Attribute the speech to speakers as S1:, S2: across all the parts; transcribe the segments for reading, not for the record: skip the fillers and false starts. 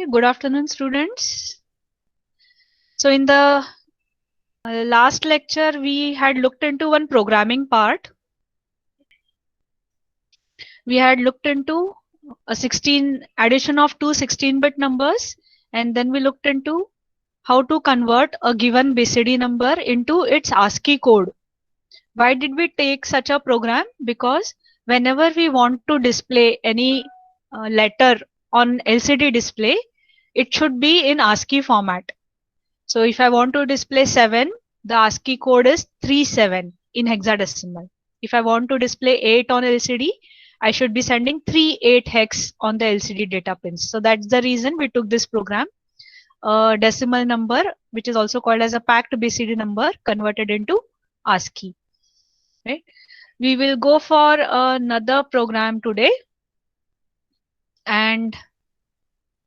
S1: Okay, good afternoon, students. So in the last lecture, we had looked into one programming part. We had looked into a addition of two 16-bit numbers, and then we looked into how to convert a given BCD number into its ASCII code. Why did we take such a program? Because whenever we want to display any letter on LCD display, it should be in ASCII format. So if I want to display 7, the ASCII code is 37 in hexadecimal. If I want to display 8 on LCD, I should be sending 38 hex on the LCD data pins. So that's the reason we took this program. A decimal number, which is also called as a packed BCD number, converted into ASCII. Right? We will go for another program today, and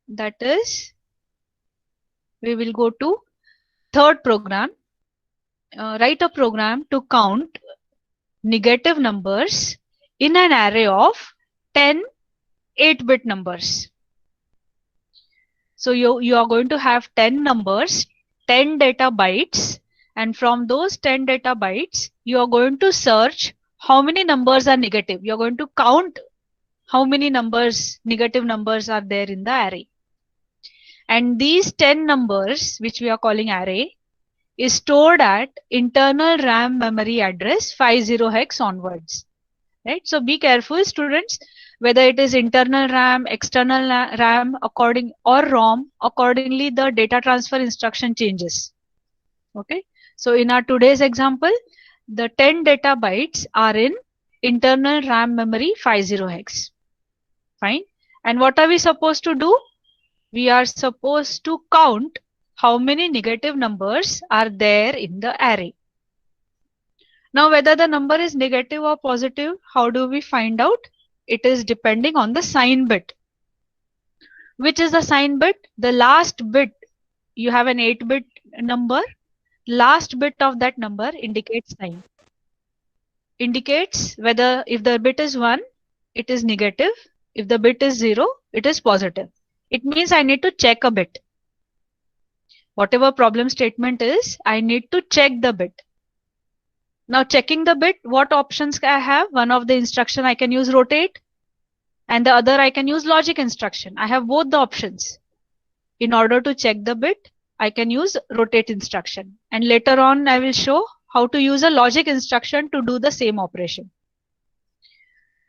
S1: that is we will go to third program. Write a program to count negative numbers in an array of 10 8-bit numbers. So you are going to have 10 numbers, 10 data bytes, and from those 10 data bytes, you are going to search how many numbers are negative. You are going to count how many negative numbers are there in the array. And these 10 numbers, which we are calling array, is stored at internal RAM memory address 50 hex onwards. Right? So be careful, students, whether it is internal RAM, external RAM, or ROM, accordingly the data transfer instruction changes. Okay. So in our today's example, the 10 data bytes are in internal RAM memory 50 hex. Fine. And what are we supposed to do? We are supposed to count how many negative numbers are there in the array. Now, whether the number is negative or positive, how do we find out? It is depending on the sign bit. Which is the sign bit? The last bit. You have an 8-bit number. Last bit of that number indicates sign. Indicates whether if the bit is 1, it is negative. If the bit is 0, it is positive. It means I need to check a bit. Whatever problem statement is, I need to check the bit. Now checking the bit, what options I have? One of the instruction I can use rotate, and the other I can use logic instruction. I have both the options. In order to check the bit, I can use rotate instruction. And later on, I will show how to use a logic instruction to do the same operation.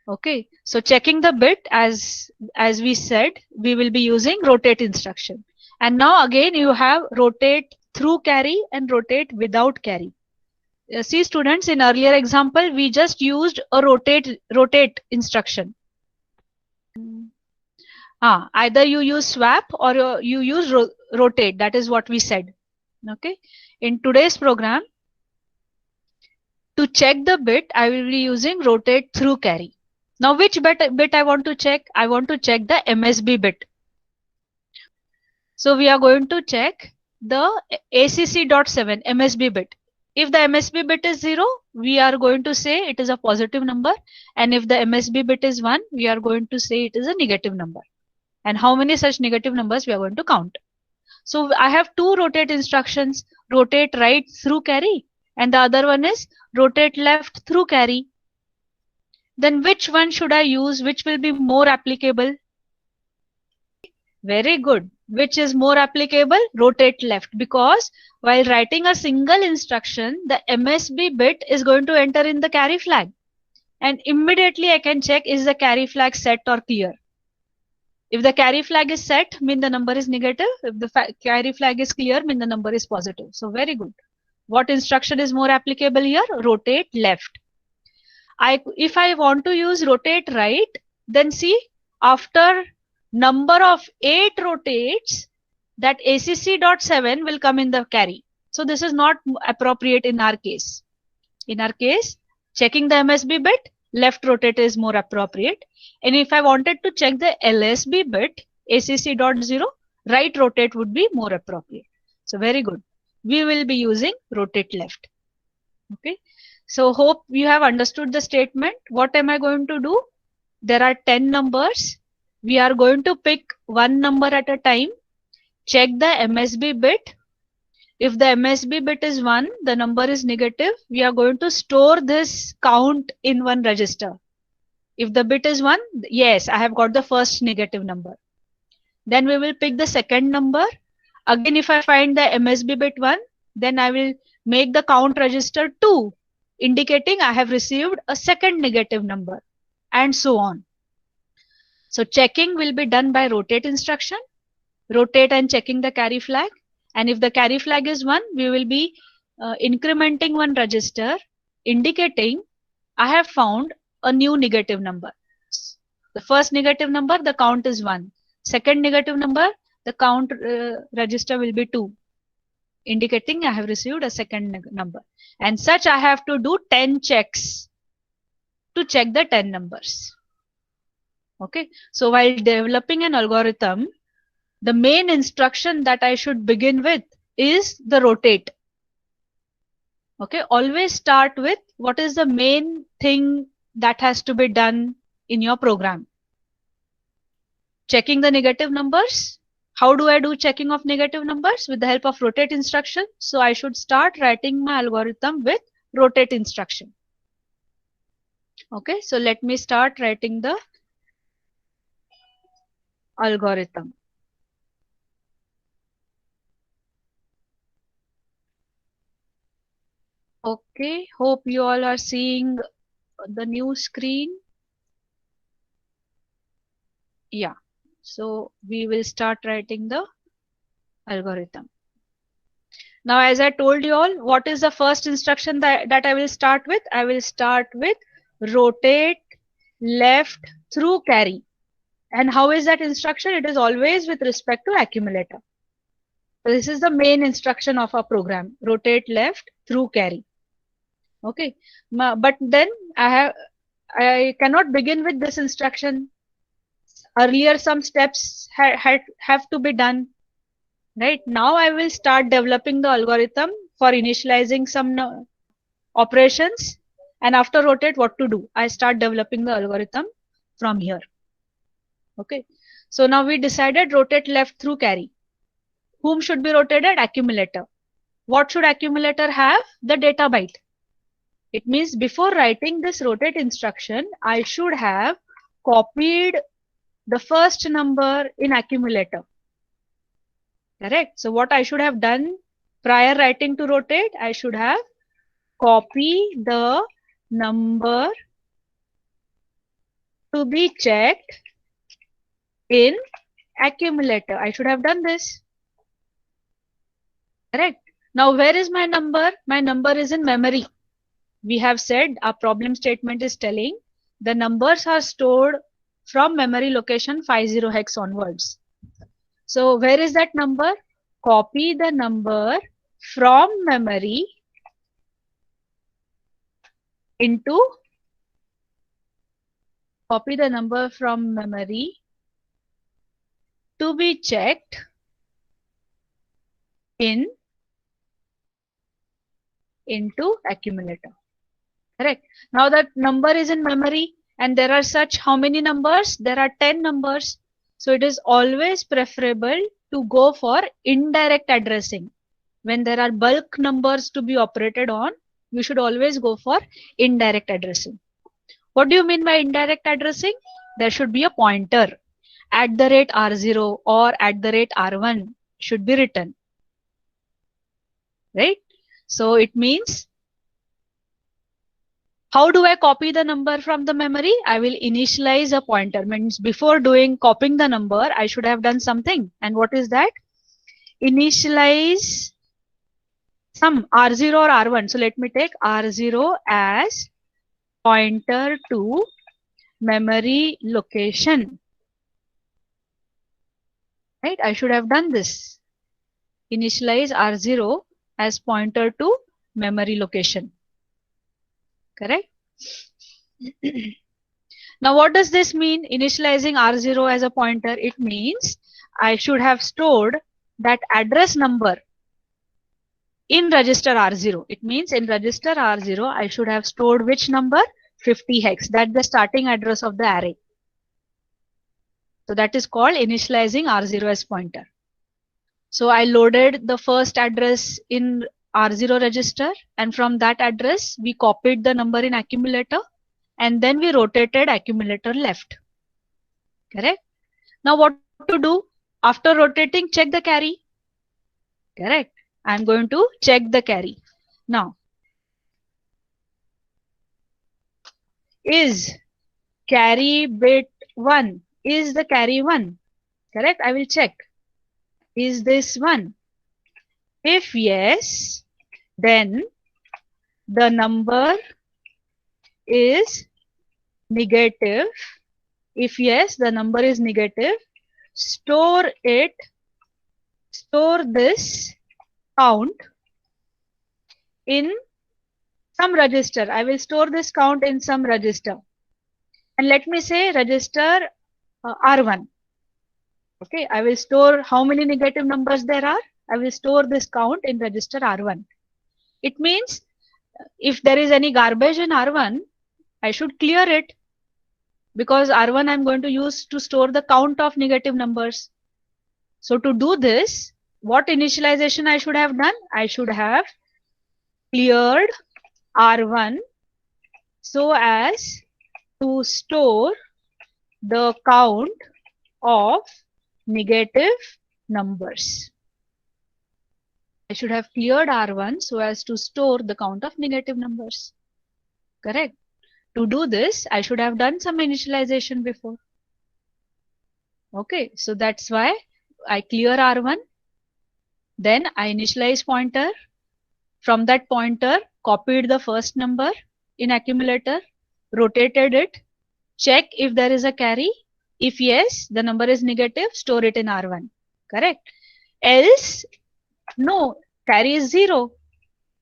S1: Okay, so checking the bit, as we said, we will be using rotate instruction. And now again, you have rotate through carry and rotate without carry. See students, in earlier example, we just used a rotate instruction. Either you use swap or you use rotate. That is what we said. Okay. In today's program, to check the bit, I will be using rotate through carry. Now, which bit I want to check? I want to check the MSB bit. So we are going to check the ACC.7 MSB bit. If the MSB bit is 0, we are going to say it is a positive number. And if the MSB bit is 1, we are going to say it is a negative number. And how many such negative numbers we are going to count. So I have two rotate instructions, rotate right through carry, and the other one is rotate left through carry. Then which one should I use? Which will be more applicable? Very good. Which is more applicable? Rotate left, because while writing a single instruction, the MSB bit is going to enter in the carry flag. And immediately I can check, is the carry flag set or clear? If the carry flag is set, mean the number is negative. If the carry flag is clear, mean the number is positive. So very good. What instruction is more applicable here? Rotate left. If I want to use rotate right, then see, after number of 8 rotates, that ACC.7 will come in the carry. So this is not appropriate in our case. In our case, checking the MSB bit, left rotate is more appropriate. And if I wanted to check the LSB bit, ACC.0, right rotate would be more appropriate. So very good. We will be using rotate left. Okay. So hope you have understood the statement. What am I going to do? There are 10 numbers. we are going to pick one number at a time, check the MSB bit. If the MSB bit is 1, the number is negative, we are going to store this count in one register. If the bit is 1, yes, I have got the first negative number. Then we will pick the second number. Again, if I find the MSB bit 1, then I will make the count register 2, indicating I have received a second negative number, and so on. So checking will be done by rotate instruction, rotate and checking the carry flag. And if the carry flag is 1, we will be incrementing one register, indicating I have found a new negative number. The first negative number, the count is 1. Second negative number, the count register will be 2, indicating I have received a second number. And such I have to do 10 checks to check the 10 numbers. Okay, so while developing an algorithm, the main instruction that I should begin with is the rotate. Okay, always start with what is the main thing that has to be done in your program. Checking the negative numbers. How do I do checking of negative numbers? With the help of rotate instruction. So I should start writing my algorithm with rotate instruction. Okay, so let me start writing the algorithm. Okay, hope you all are seeing the new screen. Yeah, so we will start writing the algorithm. Now, as I told you all, what is the first instruction that I will start with? I will start with rotate left through carry. And how is that instruction? It is always with respect to accumulator. So this is the main instruction of our program, rotate left through carry. Okay, but then I cannot begin with this instruction. Earlier, some steps have to be done. Right now, I will start developing the algorithm for initializing some operations, and after rotate, what to do? I start developing the algorithm from here. Okay, so now we decided rotate left through carry. Whom should be rotated? Accumulator. What should accumulator have? The data byte. It means before writing this rotate instruction, I should have copied the first number in accumulator. Correct. So what I should have done prior writing to rotate, I should have copied the number to be checked in accumulator. I should have done this. Correct. Now where is my number? My number is in memory. We have said our problem statement is telling the numbers are stored from memory location 50 hex onwards. So where is that number? Copy the number from memory into, copy the number from memory to be checked into accumulator. Correct. Now that number is in memory and there are such how many numbers? There are 10 numbers. So it is always preferable to go for indirect addressing. When there are bulk numbers to be operated on, we should always go for indirect addressing. What do you mean by indirect addressing? There should be a pointer. @R0 or @R1 should be written. Right? So it means, how do I copy the number from the memory? I will initialize a pointer. Means before copying the number, I should have done something. And what is that? Initialize some R0 or R1. So let me take R0 as pointer to memory location. Right? I should have done this. Initialize R0 as pointer to memory location. Correct? Now what does this mean? Initializing R0 as a pointer. It means I should have stored that address number in register R0. It means in register R0 I should have stored which number? 50 hex. That's the starting address of the array. So that is called initializing R0 as pointer. So I loaded the first address in R0 register, and from that address we copied the number in accumulator, and then we rotated accumulator left. Correct? Now what to do? After rotating, check the carry. Correct? I'm going to check the carry. Now, is carry bit 1? Is the carry 1? Correct? I will check. Is this 1? If yes, then the number is negative. If yes, the number is negative. Store this count in some register. I will store this count in some register. And let me say register R1. Okay, I will store how many negative numbers there are. I will store this count in register R1. It means if there is any garbage in R1, I should clear it, because R1 I'm going to use to store the count of negative numbers. So to do this, what initialization I should have done? I should have cleared R1 so as to store the count of negative numbers. I should have cleared R1 so as to store the count of negative numbers. Correct? To do this, I should have done some initialization before. Okay, so that's why I clear R1. Then I initialize pointer. From that pointer, copied the first number in accumulator, rotated it, check if there is a carry. If yes, the number is negative, store it in R1. Correct? Else, no, carry is 0.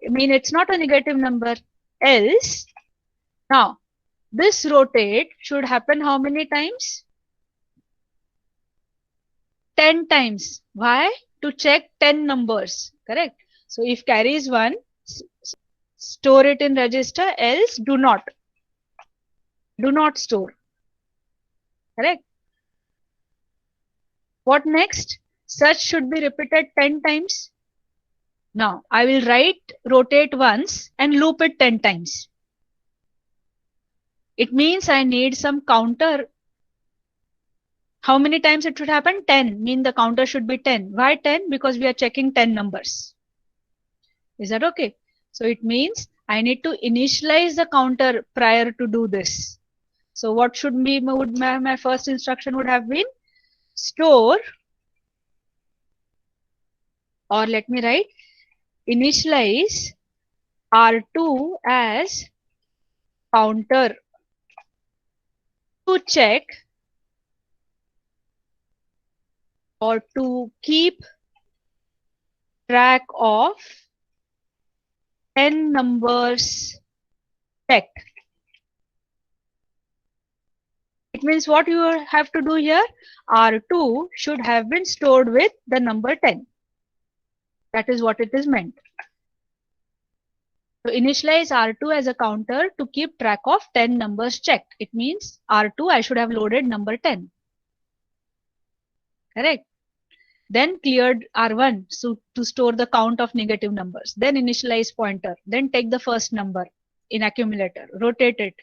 S1: I mean, it's not a negative number. Else, now, this rotate should happen how many times? 10 times. Why? To check 10 numbers. Correct? So if carry is 1, store it in register, else do not. Do not store. Correct? What next? Such should be repeated 10 times. Now, I will write rotate once and loop it 10 times. It means I need some counter. How many times it should happen? 10. Mean the counter should be 10. Why 10? Because we are checking 10 numbers. Is that okay? So it means I need to initialize the counter prior to do this. So what should be my first instruction would have been store, or let me write initialize R2 as counter to check or to keep track of 10 numbers checked. It means what you have to do here, R2 should have been stored with the number 10. That is what it is meant. So initialize R2 as a counter to keep track of 10 numbers checked. It means R2 I should have loaded number 10. Correct? Then cleared R1 so to store the count of negative numbers. Then initialize pointer. Then take the first number in accumulator. Rotate it.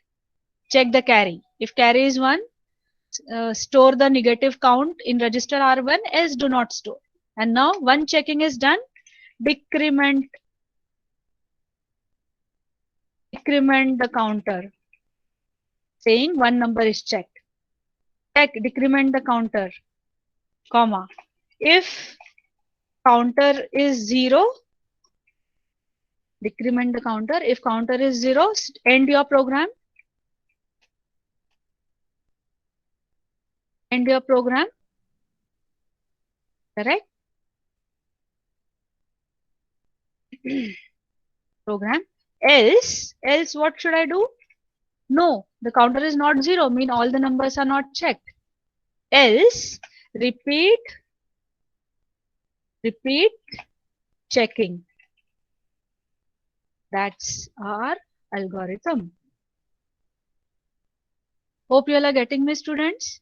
S1: Check the carry. If carry is 1, store the negative count in register R1, else do not store. And now one checking is done. Decrement the counter, saying one number is checked. Check, decrement the counter, comma. If counter is 0, decrement the counter. If counter is 0, end your program. End your program. Correct? Program. Else what should I do? No, the counter is not 0, mean all the numbers are not checked. Else repeat checking. That's our algorithm. Hope you all are getting me, students.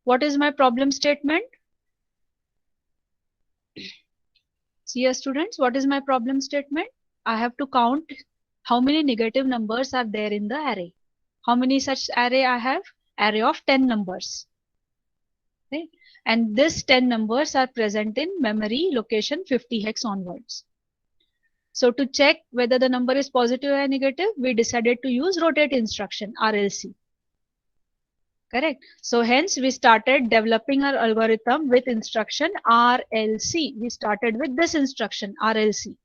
S1: What is my problem statement? See, students, what is my problem statement? I have to count how many negative numbers are there in the array. How many such array I have? Array of 10 numbers. Right? And this 10 numbers are present in memory location 50 hex onwards. So to check whether the number is positive or negative, we decided to use rotate instruction, RLC. Correct. So hence we started developing our algorithm with instruction RLC. We started with this instruction RLC.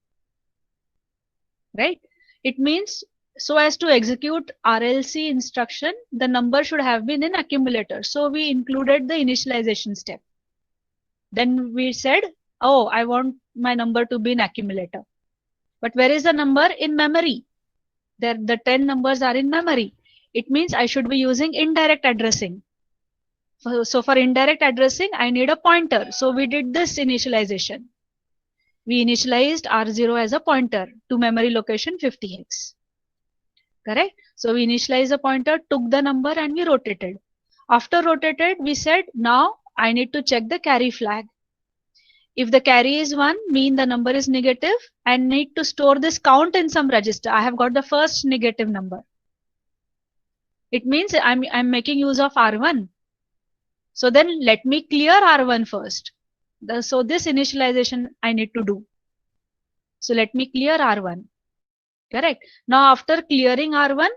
S1: Right. It means so as to execute RLC instruction, the number should have been in accumulator. So we included the initialization step. Then we said, oh, I want my number to be in accumulator. But where is the number? In memory. There, the 10 numbers are in memory. It means I should be using indirect addressing. So for indirect addressing, I need a pointer. So we did this initialization. We initialized R0 as a pointer to memory location 50 hex. Correct? So we initialized the pointer, took the number and we rotated. After rotated, we said, now I need to check the carry flag. If the carry is 1, mean the number is negative and need to store this count in some register. I have got the first negative number. It means I'm making use of R1. So then let me clear R1 first. So this initialization I need to do. So let me clear R1. Correct. Now after clearing R1,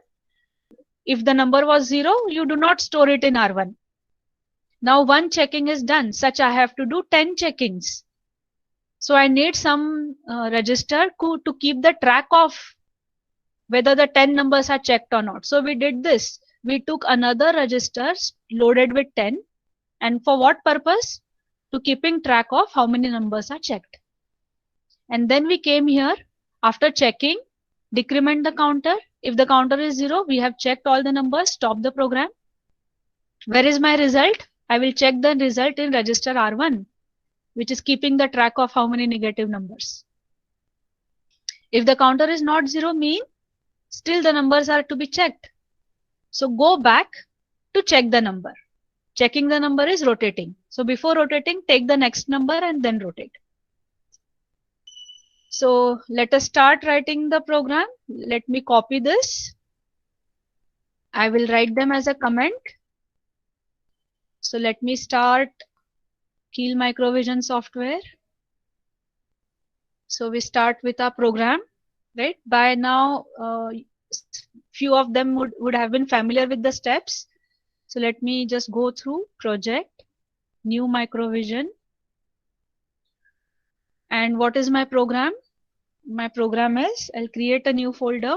S1: if the number was 0, you do not store it in R1. Now one checking is done. Such I have to do 10 checkings. So I need some register to keep the track of whether the 10 numbers are checked or not. So we did this. We took another register loaded with 10. And for what purpose? To keeping track of how many numbers are checked. And then we came here after checking, decrement the counter. If the counter is 0, we have checked all the numbers, stop the program. Where is my result? I will check the result in register R1, which is keeping the track of how many negative numbers. If the counter is not 0, mean still the numbers are to be checked. So go back to check the number. Checking the number is rotating. So before rotating, take the next number and then rotate. So let us start writing the program. Let me copy this. I will write them as a comment. So let me start Keel Microvision software. So we start with our program, right? By now, few of them would have been familiar with the steps. So let me just go through project, new Microvision. And what is my program? My program is, I'll create a new folder.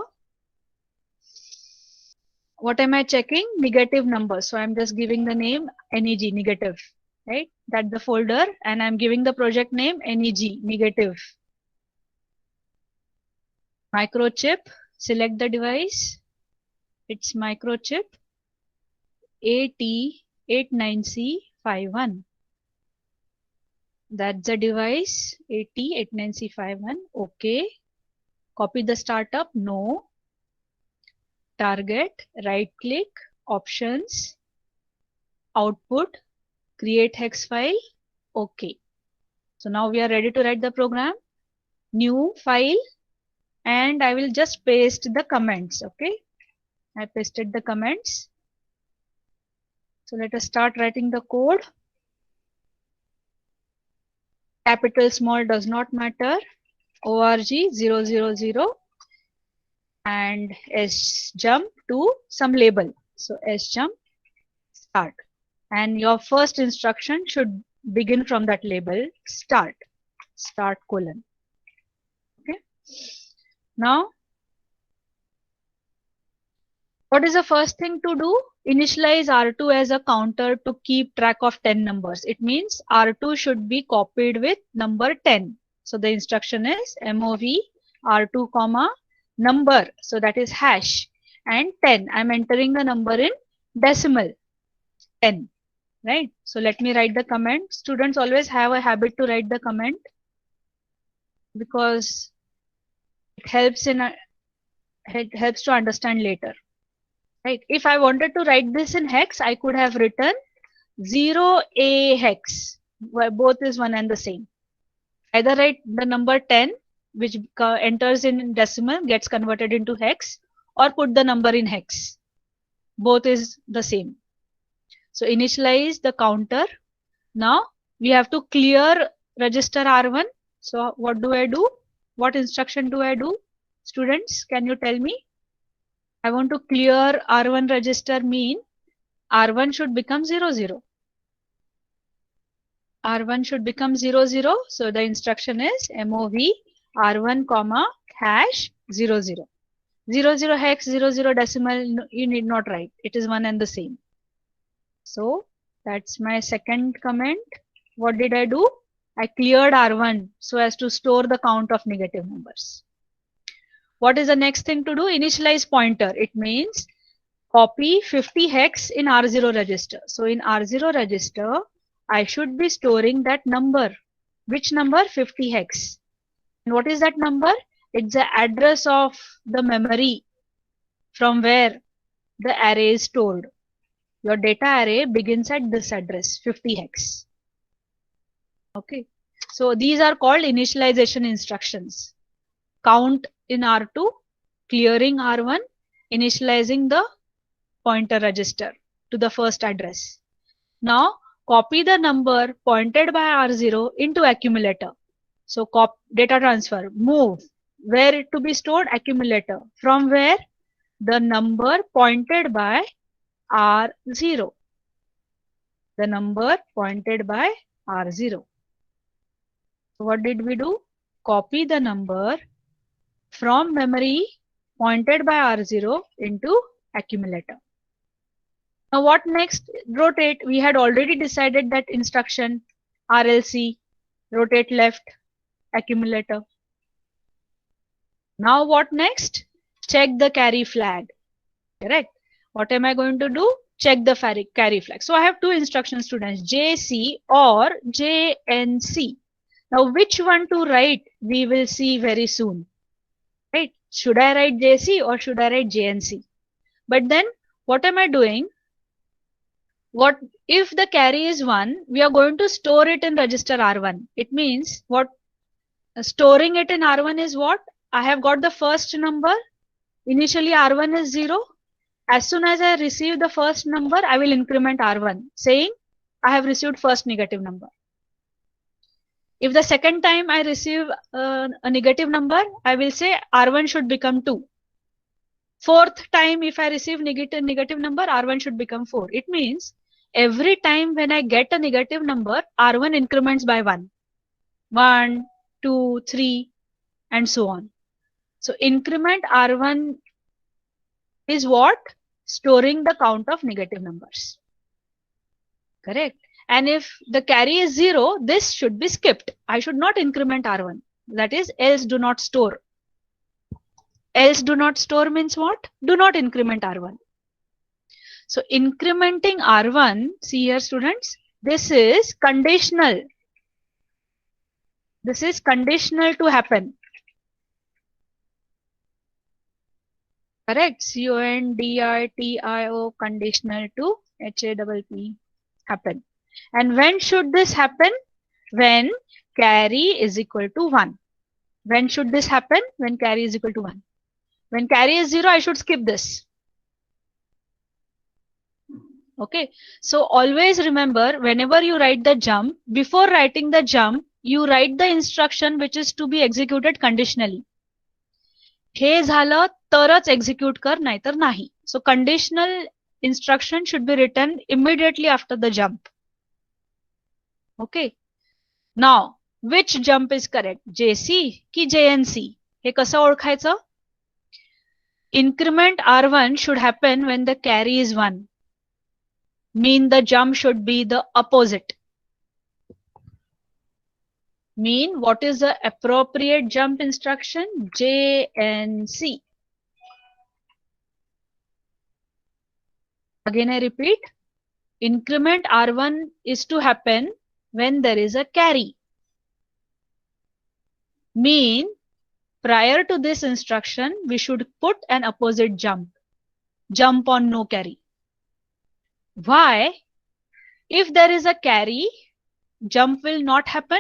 S1: What am I checking? Negative numbers. So I'm just giving the name NEG, negative, right? That's the folder. And I'm giving the project name NEG, negative. Microchip, select the device. It's microchip AT89C51. That's the device AT89C51. Okay. Copy the startup. No. Target, right click, options, output, create hex file. Okay. So now we are ready to write the program. New file. And I will just paste the comments. Okay. I pasted the comments. So let us start writing the code. Capital, small does not matter. ORG 000 and S jump to some label. So S jump start. And your first instruction should begin from that label start. Start colon. Okay. Now, what is the first thing to do? Initialize R2 as a counter to keep track of 10 numbers. It means R2 should be copied with number 10. So the instruction is MOV R2 comma number. So that is hash and 10. I'm entering the number in decimal 10. Right. So let me write the comment. Students always have a habit to write the comment because it helps to understand later. Right. If I wanted to write this in hex, I could have written 0A hex, both is one and the same. Either write the number 10, which enters in decimal, gets converted into hex, or put the number in hex. Both is the same. So initialize the counter. Now we have to clear register R1. So what do I do? What instruction do I do? Students, can you tell me? I want to clear R1 register, mean R1 should become 00. R1 should become 00. So the instruction is MOV R1 comma hash 00. 00 hex 00 decimal, you need not write. It is one and the same. So that's my second comment. What did I do? I cleared R1 so as to store the count of negative numbers. What is the next thing to do? Initialize pointer. It means copy 50 hex in R0 register. So in R0 register, I should be storing that number. Which number? 50 hex. And what is that number? It's the address of the memory from where the array is stored. Your data array begins at this address, 50 hex. Okay. So these are called initialization instructions. Count in R2, clearing R1, initializing the pointer register to the first address. Now copy the number pointed by R0 into accumulator. So data transfer, move where it to be stored, accumulator, from where the number pointed by R0. The number pointed by R0. So what did we do? Copy the number from memory pointed by R0 into accumulator. Now what next? Rotate. We had already decided that instruction RLC, rotate left, accumulator. Now what next? Check the carry flag. Correct. What am I going to do? Check the carry flag. So I have two instructions, students, JC or JNC. Now which one to write we will see very soon. Right? Should I write JC or should I write JNC? But then what am I doing? What if the carry is 1, we are going to store it in register R1. It means what? Storing it in R1 is what? I have got the first number. Initially R1 is 0. As soon as I receive the first number, I will increment R1, saying I have received first negative number. If the second time I receive a negative number, I will say R1 should become 2. Fourth time, if I receive negative number, R1 should become 4. It means every time when I get a negative number, R1 increments by 1. 1, 2, 3, and so on. So increment R1 is what? Storing the count of negative numbers. Correct. And if the carry is 0, this should be skipped. I should not increment R1. That is, else do not store. Else do not store means what? Do not increment R1. So incrementing R1, see here students, this is conditional. This is conditional to happen. Correct. CONDITIO, conditional to HAPP, happen. And when should this happen? When carry is equal to 1. When should this happen? When carry is equal to 1. When carry is 0, I should skip this. Okay. So always remember, whenever you write the jump, before writing the jump, you write the instruction which is to be executed conditionally. हे झालं तरच execute कर, नाहीतर नाही. So conditional instruction should be written immediately after the jump. Okay. Now, which jump is correct? JC की JNC? हे कसं ओळखायचं? Increment R1 should happen when the carry is 1. Mean the jump should be the opposite. Mean what is the appropriate jump instruction? JNC. Again I repeat, increment R1 is to happen when there is a carry. Mean prior to this instruction, we should put an opposite jump. Jump on no carry. Why? If there is a carry, jump will not happen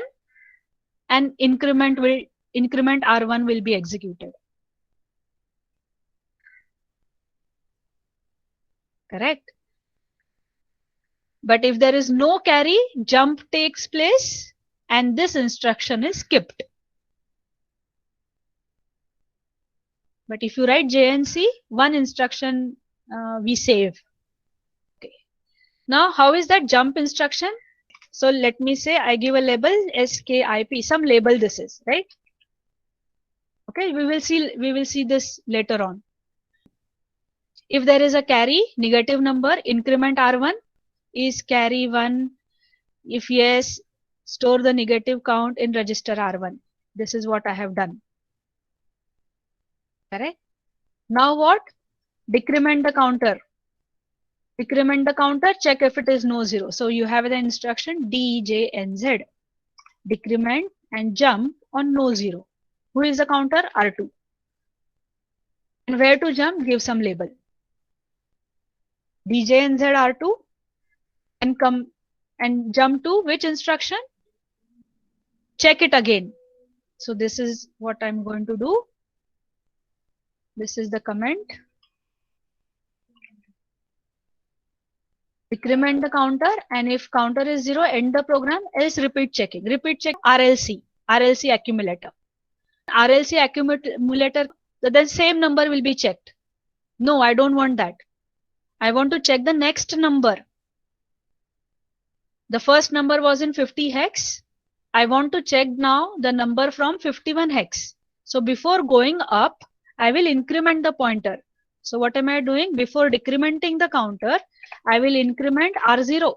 S1: and increment R1 will be executed. Correct? But if there is no carry, jump takes place and this instruction is skipped. But if you write JNC, one instruction we save. Okay. Now, how is that jump instruction? So let me say I give a label SKIP, some label this is, right? Okay, we will see this later on. If there is a carry, negative number, increment R1 is carry 1. If yes, store the negative count in register R1. This is what I have done. Correct? Now what? Decrement the counter. Decrement the counter, check if it is no 0. So you have the instruction DJNZ. Decrement and jump on no 0. Who is the counter? R2. And where to jump? Give some label. DJNZ R2 and come and jump to which instruction? Check it again. So this is what I'm going to do. This is the comment. Decrement the counter, and if counter is 0, end the program, else repeat checking. Repeat check RLC accumulator. RLC accumulator, then same number will be checked. No, I don't want that. I want to check the next number. The first number was in 50 hex. I want to check now the number from 51 hex. So before going up, I will increment the pointer. So what am I doing? Before decrementing the counter, I will increment R0.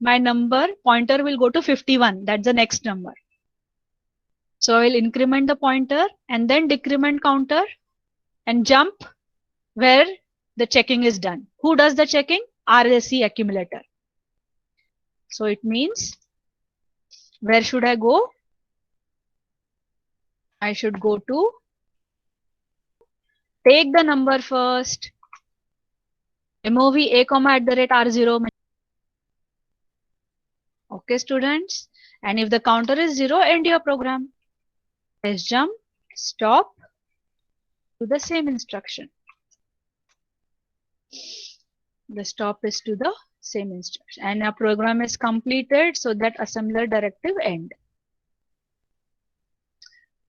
S1: My number pointer will go to 51. That's the next number. So I will increment the pointer and then decrement counter and jump where the checking is done. Who does the checking? RLC accumulator. So it means, where should I go? I should go to take the number first. MOV A, @R0. Okay, students. And if the counter is 0, end your program. Press jump, stop to the same instruction. The stop is to the same instruction. And our program is completed, so that assembler directive end.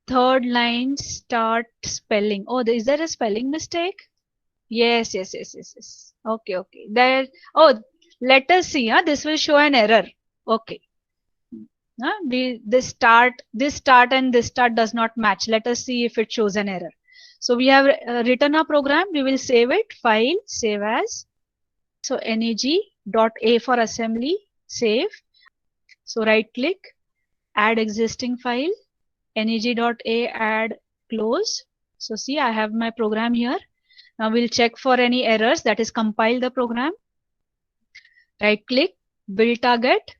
S1: Third line, start spelling. Oh, is there a spelling mistake? Yes. Okay. There. Oh, let us see. This will show an error. Okay. This start and this start does not match. Let us see if it shows an error. So we have written a program. We will save it. File, save as. So neg.a for assembly, save. So right click, add existing file. neg.a, add, close. So see, I have my program here. Now we'll check for any errors, that is compile the program. Right click, build target,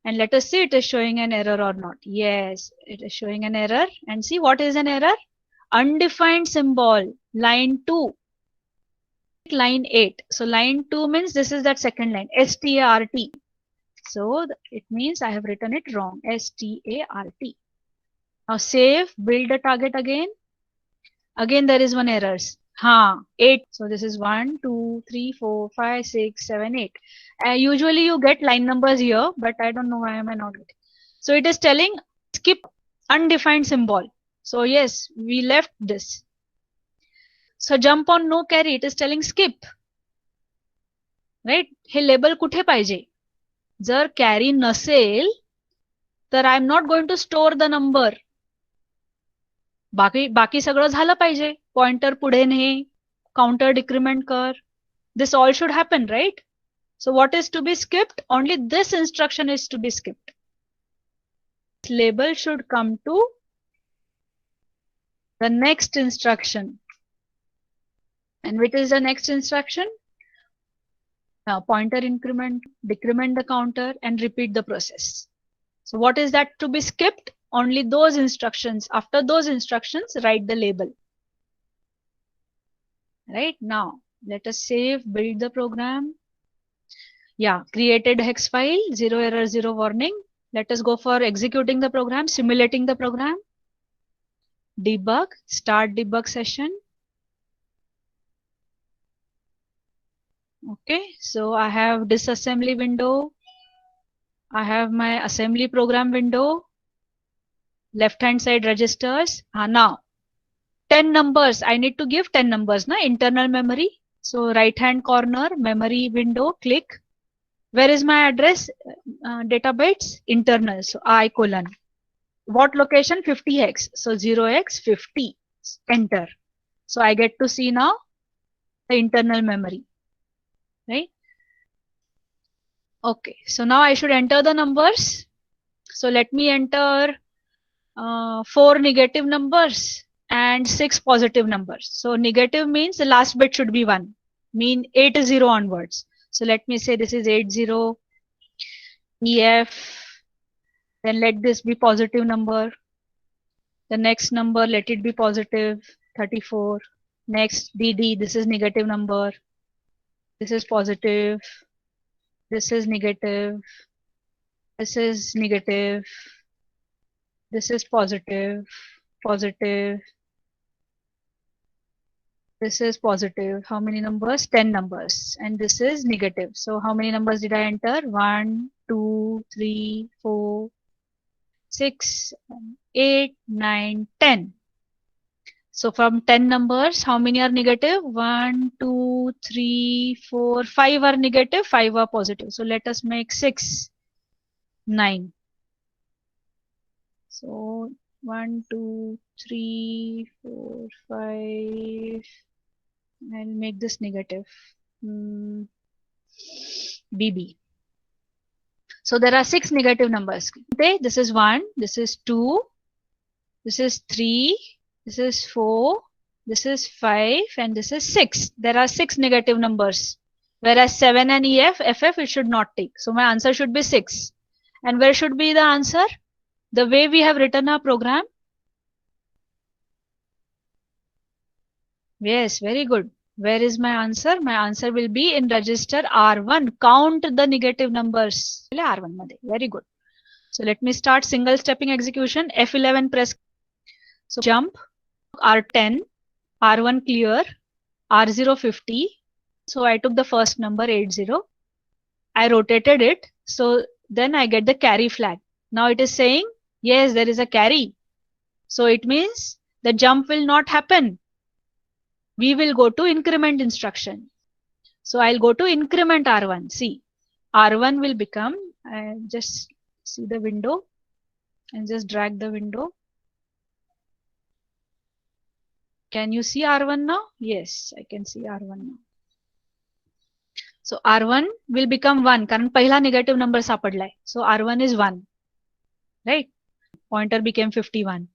S1: and let us see it is showing an error or not. Yes, it is showing an error. And see what is an error? Undefined symbol, line 2. Line 8. So line 2 means this is that second line, START. So it means I have written it wrong, START. Now save, build the target again. Again there is one error. 8. So this is 1, 2, 3, 4, 5, 6, 7, 8. Usually you get line numbers here, but I don't know why am I not getting. So it is telling skip undefined symbol. So yes, we left this. So jump on no carry, it is telling skip. Right? Hey label कुठे पाहिजे? जर carry नसेल, तर I am not going to store the number. बाकी सगळं झालं पाहिजे. Pointer पुढे ने, counter decrement कर. This all should happen, right? So what is to be skipped? Only this instruction is to be skipped. This label should come to the next instruction. And which is the next instruction? Now pointer increment, decrement the counter, and repeat the process. So what is that to be skipped? Only those instructions. After those instructions, write the label. Right now, let us save, build the program. Yeah, created hex file, 0 error, 0 warning. Let us go for executing the program, simulating the program. Debug, start debug session. Okay, so I have disassembly window. I have my assembly program window. Left hand side registers. Now 10 numbers. I need to give 10 numbers, na internal memory. So right hand corner memory window, click. Where is my address? Data bytes internal. So I colon. What location? 50 hex. So 0x 50. Enter. So I get to see now the internal memory. Right? Okay. So now I should enter the numbers. So let me enter 4 negative numbers and 6 positive numbers. So negative means the last bit should be 1. Mean 8 is 0 onwards. So let me say this is 80 EF. Then let this be positive number. The next number, let it be positive 34. Next DD, this is negative number. This is positive. This is negative. This is negative. This is positive. Positive. This is positive. How many numbers? 10 numbers. And this is negative. So how many numbers did I enter? 1, 2, 3, 4, 6, 8, 9, 10. So from 10 numbers, how many are negative? 1, 2, 3, 4, 5 are negative, 5 are positive. So let us make 6, 9. So 1, 2, 3, 4, 5. I'll make this negative. BB. So there are 6 negative numbers. Okay, this is 1, this is 2, this is 3, this is 4, this is 5, and this is 6. There are 6 negative numbers. Whereas 7 and EF, FF, it should not take. So my answer should be 6. And where should be the answer? The way we have written our program. Yes, very good. Where is my answer? My answer will be in register R1. Count the negative numbers. R1 madhe. Very good. So let me start single stepping execution. F11 press. So jump R10, R1 clear, R0 50. So I took the first number 80. I rotated it. So then I get the carry flag. Now it is saying, yes, there is a carry. So it means the jump will not happen. We will go to increment instruction. So I'll go to increment R1. See, R1 will become, just see the window and just drag the window. Can you see R1 now? Yes, I can see R1 now. So R1 will become 1 कारण पहिला negative number सापडलाय. So R1 is 1. Right? Pointer became 51.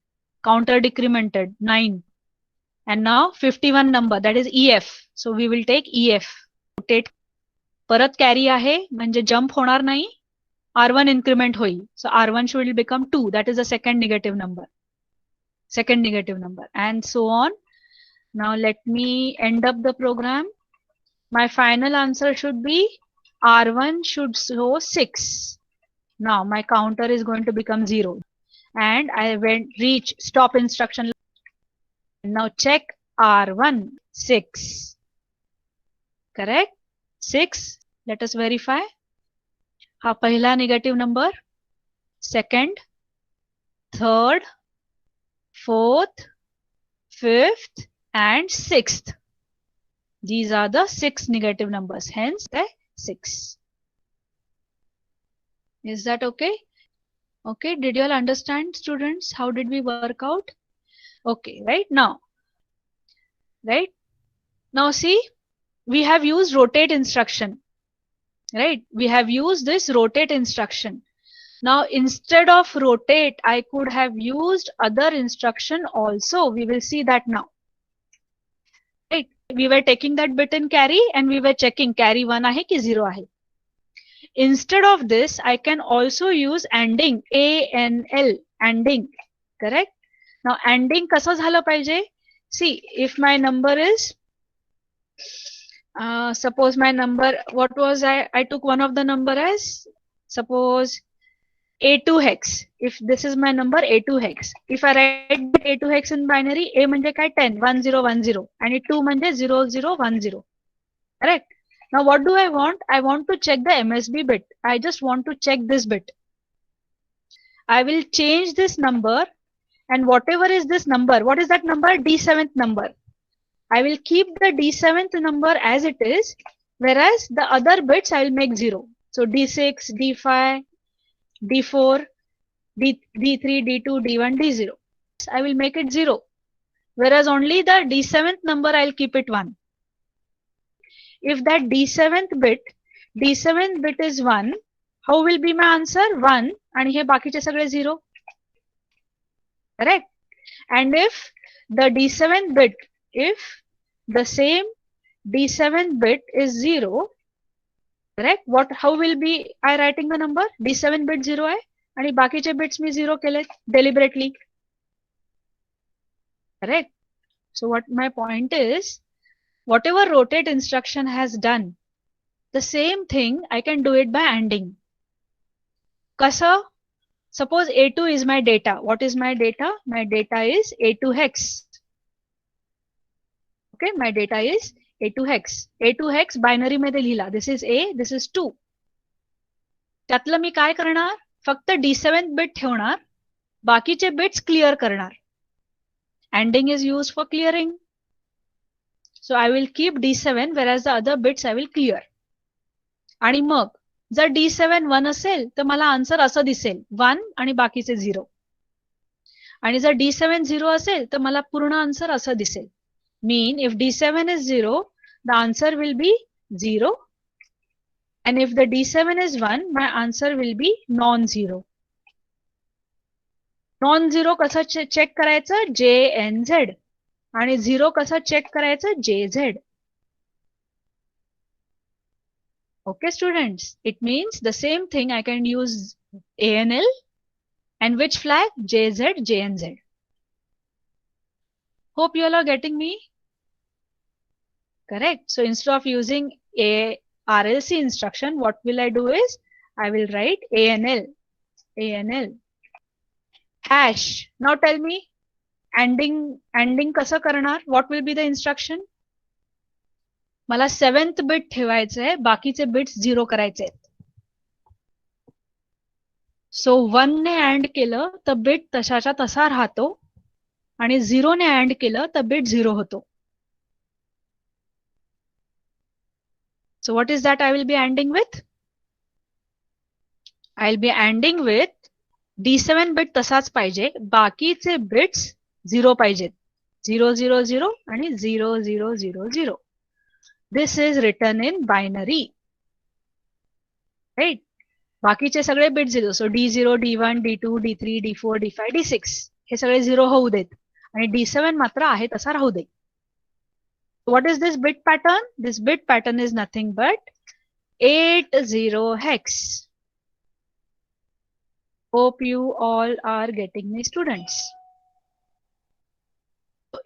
S1: Counter decremented 9. And now 51 number, that is EF. So we will take EF. Rotate. परत carry आहे म्हणजे jump होणार नाही. R1 increment होईल. So R1 should become 2. That is the second negative number. Second negative number. And so on. Now let me end up the program. My final answer should be R1 should show 6. Now my counter is going to become 0. And I went reach stop instruction. Now check R1 6. Correct? 6. Let us verify. Ha pahila negative number. Second, third, fourth, fifth, and sixth. These are the 6 negative numbers. Hence the 6. Is that okay? Okay. Did you all understand, students? How did we work out? Okay. Right now. Right now, see, we have used rotate instruction. Right? We have used this rotate instruction. Now, instead of rotate, I could have used other instruction also. We will see that now. Right? We were taking that bit in carry and we were checking carry 1 ahe ki 0 ahe. Instead of this, I can also use ANDing, ANL, ANDing. Correct? Now, ANDing कसं झालं पाहिजे? See, if my number is Suppose my number, what was I took one of the number as, suppose A2 hex. If this is my number A2 hex. If I write A2 hex in binary, A म्हणजे काय 10, 1010 आणि 2 म्हणजे 0010. Correct? Now what do I want? I want to check the MSB bit. I just want to check this bit. I will change this number, and whatever is this number, what is that number? D7th number. I will keep the D7th number as it is, whereas the other bits I will make 0. So D6, D5, D4, D3, D2, D1, D0. I will make it 0. Whereas only the D7th number I will keep it 1. If that D7th bit is 1, how will be my answer? 1 and हे बाकीचे सगळे 0. Correct? And if the D7th bit, if the same D7th bit is 0, correct? How will be I writing the number? D7 bit 0 आहे आणि बाकीचे bits मी 0 केले deliberately. Correct? So what my point is, whatever rotate instruction has done, the same thing I can do it by ANDing. Kasa? Suppose A2 is my data. What is my data? My data is A2 hex. Okay, my data is A2 hex. A2 hex binary मध्ये लिहिला. This is A, this is 2. त्यातलं मी काय करणार? फक्त D7 bit ठेवणार. बाकीचे bits clear करणार. ANDing is used for clearing. So I will keep D7 whereas the other bits I will clear. आणि मग जर D7 1 असेल तर मला आन्सर असं दिसेल 1 आणि बाकीचे 0. आणि जर D7 0 असेल तर मला पूर्ण आन्सर असं दिसेल. Mean if D7 is 0, the answer will be 0. And if the D7 is 1, my answer will be non-zero. Non-zero कसं चेक करायचं? JNZ. आणि 0 कसं चेक करायचं? JZ. Okay, students. It means the same thing I can use ANL and which flag? JZ, JNZ. Hope you all are getting me. Correct. So instead of using a RLC instruction, what will I do is I will write ANL hash. Now tell me, ANDing कसं करणार? What will be the instruction? मला 7th bit ठेवायचं आहे, बाकीचे bits 0 करायचे आहेत. So 1 ने AND केलं तर bit तशाच्या तसा राहतो आणि 0 ने AND केलं तर bit 0 होतो. So what is that I will be ANDing with? I will be ANDing with D7 bit तसाच पाहिजे, बाकीचे bits 0 पाहिजेत. 0 0 0 आणि 0 0 0 0. This is written in binary. Right? बाकीचे सगळे bits 0. So D0, D1, D2, D3, D4, D5, D6 हे सगळे 0 होऊ देत आणि D7 मात्र आहे तसा राहू दे. What is this bit pattern? This bit pattern is nothing but 80 hex. Hope you all are getting me, students.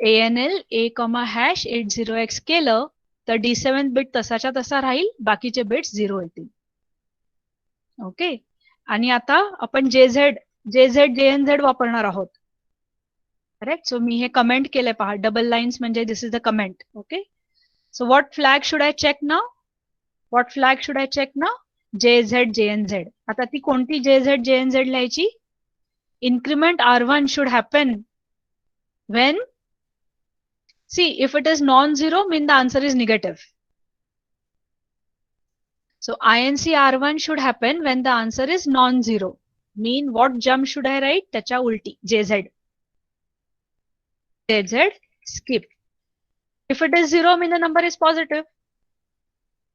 S1: ANL A, hash 80x केलं तर D7 bit तसाच्या तसा राहील, बाकीचे bits 0 येतील. ओके. आणि आता आपण JZ, JNZ वापरणार आहोत. करेक्ट. सो मी हे कमेंट केलंय पहा, डबल लाईन्स म्हणजे this is the comment. Okay. So what flag should I check now? What flag should I check now? JZ, JNZ. आता ती कोणती JZ, JNZ लिहायची? Increment R1 should happen when, see, if it is non-zero, mean the answer is negative. So INC R1 should happen when the answer is non-zero. Mean what jump should I write? त्याच्या उलटी, JZ. JZ, skip. If it is 0, mean the number is positive.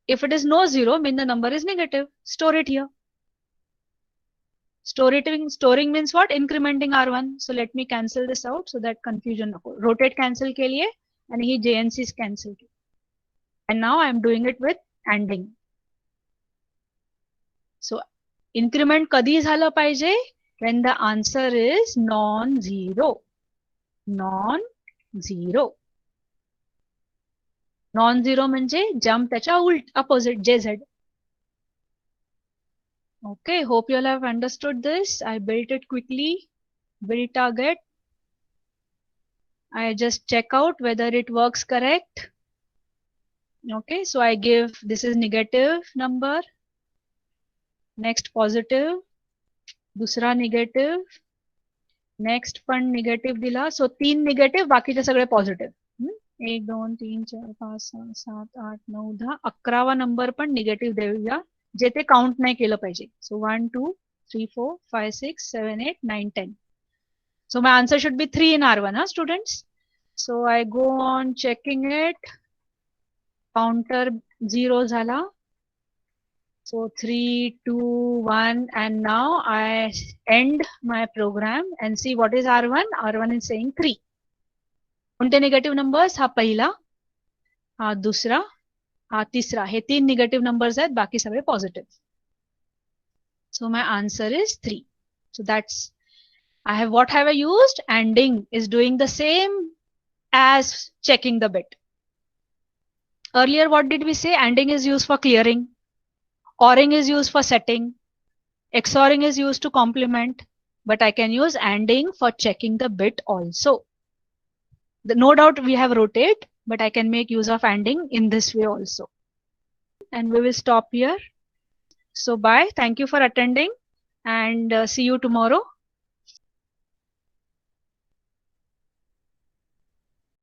S1: If it is no 0, mean the number is negative. Store it here. Storing means what? Incrementing R1. So let me cancel this out so that confusion नको. Rotate cancel के लिए आणि ही JNCs cancel. And now I am doing it with ANDing. So increment कधी झालं पाहिजे? When the answer is non-zero. Non-zero. Non zero म्हणजे jump त्याच्या उलट opposite JZ. Okay, hope you all have understood this. I built it quickly. Build target. I just check out whether it works correct. Okay, so I give, this is negative number. Next positive. दूसरा negative. Next पण negative दिला. So 3 negative, बाकीचे सगळे positive. 1, 2, 3, 4, 5, 6, 7, 8, 9, 10. 11वा number पण negative देऊया, जे ते count नाही केलं पाहिजे. So 1, 2, 3, 4, 5, 6, 7, 8, 9, 10. So my answer should be 3 in R1, students. So I go on checking it. Counter 0 झाला. So 3, 2, 1, and now I end my program and see what is R1. R1 is saying 3. कोणते negative numbers? हा पहिला, हा दुसरा, हा तिसरा. हे 3 negative numbers आहेत, बाकी सगळे positive. So my answer is 3. So that's, what have I used? ANDing is doing the same as checking the bit. Earlier, what did we say? ANDing is used for clearing. ORing is used for setting. XORing is used to complement. But I can use ANDing for checking the bit also. No doubt we have rotate, but I can make use of ANDing in this way also. And we will stop here. So bye. Thank you for attending and see you tomorrow.